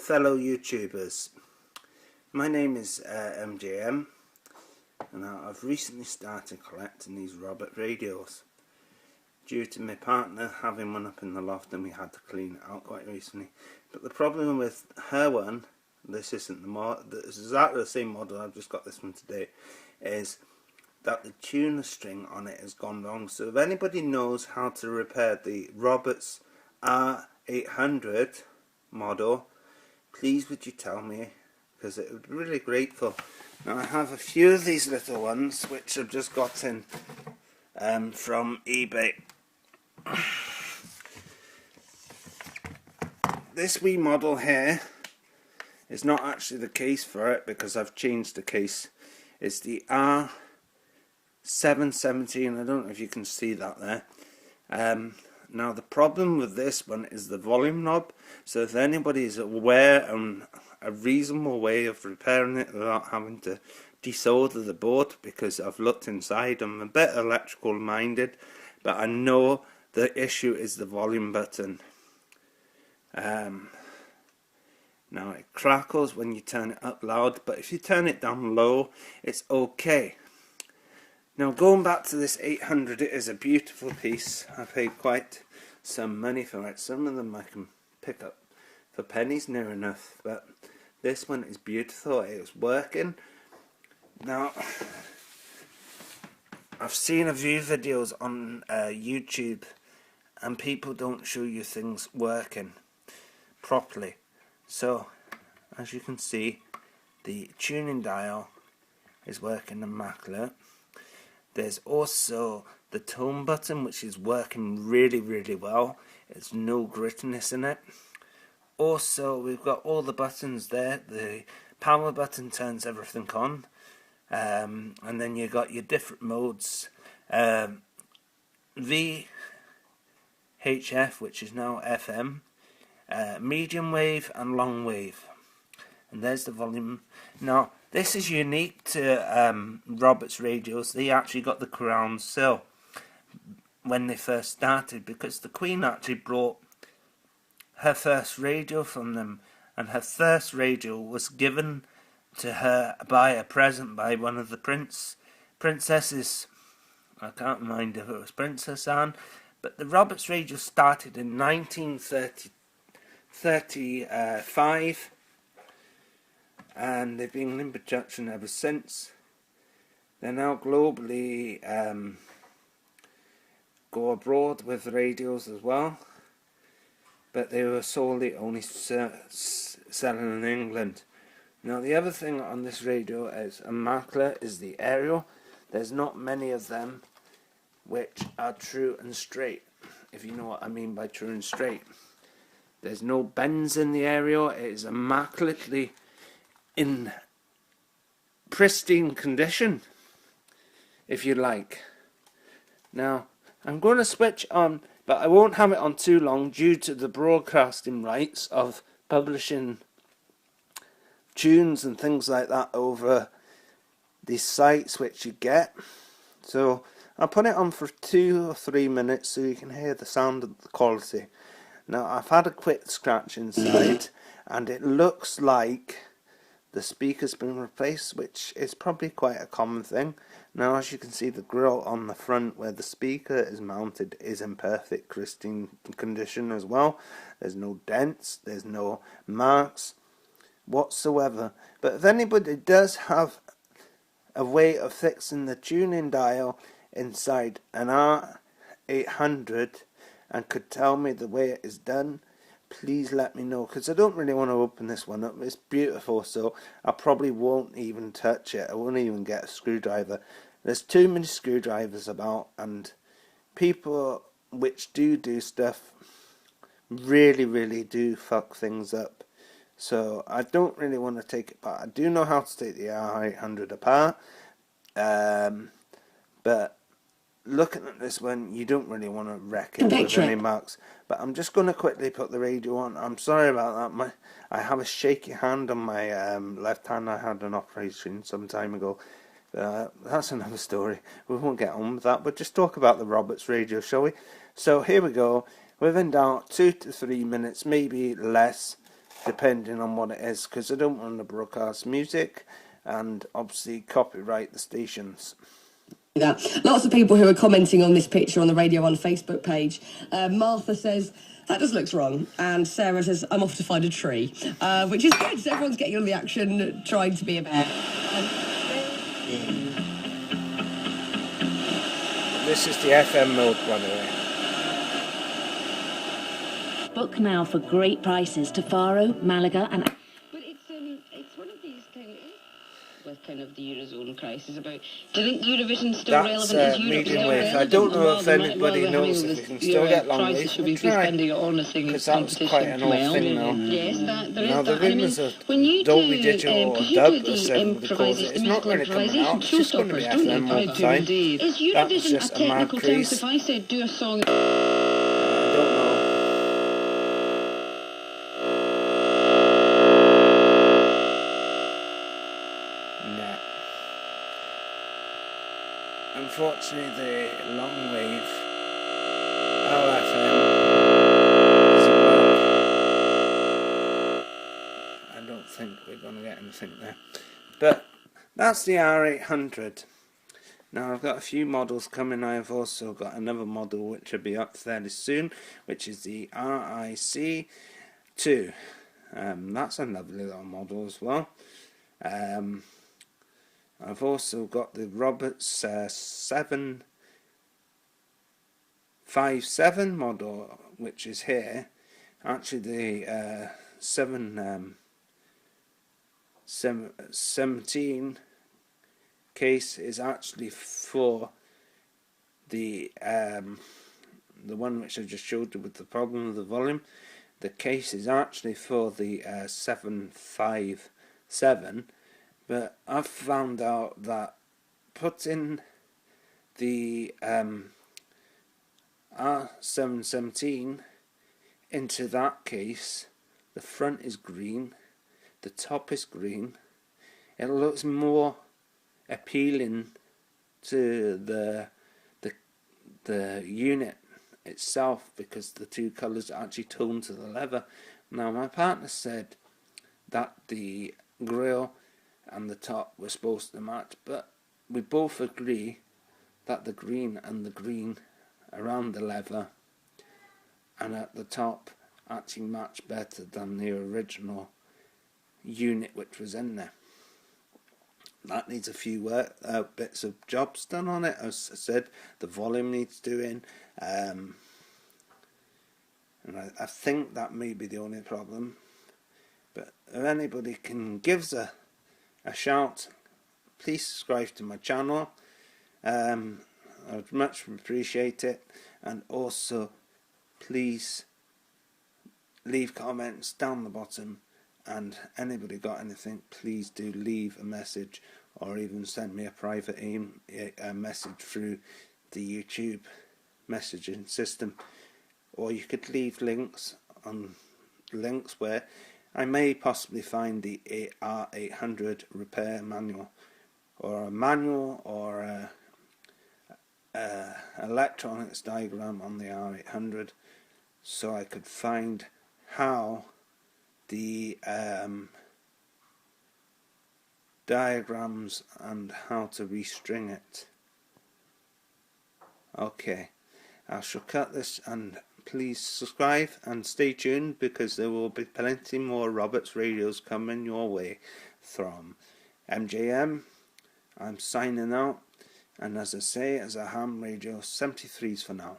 fellow YouTubers. My name is MJM, and I've recently started collecting these Robert radios due to my partner having one up in the loft, and we had to clean it out quite recently. But the problem with her one, this isn't the model, this is exactly the same model, I've just got this one today, is that the tuner string on it has gone wrong. So if anybody knows how to repair the Roberts r800 model, please would you tell me, because it would be really grateful. Now I have a few of these little ones which I've just gotten from eBay. This wee model here is not actually the case for it, because I've changed the case. It's the r800. I don't know if you can see that there. Now the problem with this one is the volume knob. So if anybody is aware of a reasonable way of repairing it without having to desolder the board, because I've looked inside, I'm a bit electrical minded, but I know the issue is the volume button. Now it crackles when you turn it up loud, but if you turn it down low, it's okay. Now going back to this 800, it is a beautiful piece. I paid quite some money for it. Some of them I can pick up for pennies near enough, but this one is beautiful. It's working. Now I've seen a few videos on YouTube, and people don't show you things working properly. So as you can see, the tuning dial is working immaculate. There's also the tone button, which is working really well. There's no grittiness in it. Also, we've got all the buttons there. The power button turns everything on, and then you got your different modes. VHF, which is now FM, medium wave and long wave. And there's the volume. Now this is unique to Roberts radios. They actually got the crown sill when they first started, because the Queen actually brought her first radio from them, and her first radio was given to her by a present by one of the princesses. I can't mind if it was Princess Anne, but the Roberts radio started in 1935, and they've been in production ever since. They're now globally go abroad with radios as well, but they were solely only selling in England. Now the other thing on this radio is immaculate is the aerial. There's not many of them which are true and straight, if you know what I mean by true and straight. There's no bends in the aerial. It is immaculately in pristine condition, if you like. Now I'm going to switch on, but I won't have it on too long due to the broadcasting rights of publishing tunes and things like that over these sites which you get. So I'll put it on for 2 or 3 minutes so you can hear the sound of the quality. Now I've had a quick scratch inside, and it looks like the speaker's been replaced, which is probably quite a common thing. Now as you can see, the grill on the front where the speaker is mounted is in perfect pristine condition as well. There's no dents, there's no marks whatsoever. But if anybody does have a way of fixing the tuning dial inside an r800 and could tell me the way it is done, please let me know, because I don't really want to open this one up. It's beautiful, so I probably won't even touch it. I won't even get a screwdriver. There's too many screwdrivers about, and people which do stuff really do fuck things up. So I don't really want to take it apart. I do know how to take the r800 apart, but looking at this one, you don't really want to wreck it with any marks. But I'm just going to quickly put the radio on. I'm sorry about that. I have a shaky hand on my left hand. I had an operation some time ago. That's another story. We won't get on with that, but just talk about the Roberts radio, shall we? So here we go. Within about 2 to 3 minutes, maybe less, depending on what it is, because I don't want to broadcast music and obviously copyright the stations. Lots of people who are commenting on this picture on the Radio 1 Facebook page. Martha says, that just looks wrong. And Sarah says, I'm off to find a tree. Which is good. So everyone's getting on the action, trying to be a bear. This is the FM mode, by the way. Book now for great prices to Faro, Malaga and... But it's one of these things with kind of the Eurozone crisis about... Do you think Eurovision's still relevant? That's medium wave. I don't know if anybody knows if we can still get long wave. We'll try, because that was quite an old thing now. Yes, there is now the rumours of Dolby Digital or Dub, as everybody calls it, it's not really coming out. It's just going to be FM all the time. Is Eurovision a technical term? If I said do a song... I don't know. Unfortunately, the long wave LFM doesn't work. I don't think we're going to get anything there. But that's the r800. Now I've got a few models coming. I've also got another model which will be up fairly soon, which is the RIC2. That's a lovely little model as well. I've also got the Roberts 757 model, which is here. Actually, the 717 case is actually for the one which I just showed you with the problem of the volume. The case is actually for the 757. But I've found out that putting the R717 into that case, the front is green, the top is green. It looks more appealing to the unit itself because the two colours actually tone to the leather. Now my partner said that the grille and the top were supposed to match, but we both agree that the green and the green around the leather and at the top actually match better than the original unit which was in there. That needs a few bits of jobs done on it. As I said, the volume needs doing, and I think that may be the only problem. But if anybody can give us a shout, please subscribe to my channel. I would much appreciate it, and also please leave comments down the bottom, and anybody got anything, please do leave a message or even send me a private message through the YouTube messaging system, or you could leave links where I may possibly find the r800 repair manual, or a manual, or a electronics diagram on the r800, so I could find how the diagrams and how to restring it. Okay, I shall cut this, and please subscribe and stay tuned because there will be plenty more Roberts radios coming your way from MJM. I'm signing out, and as I say, as a ham radio, 73s for now.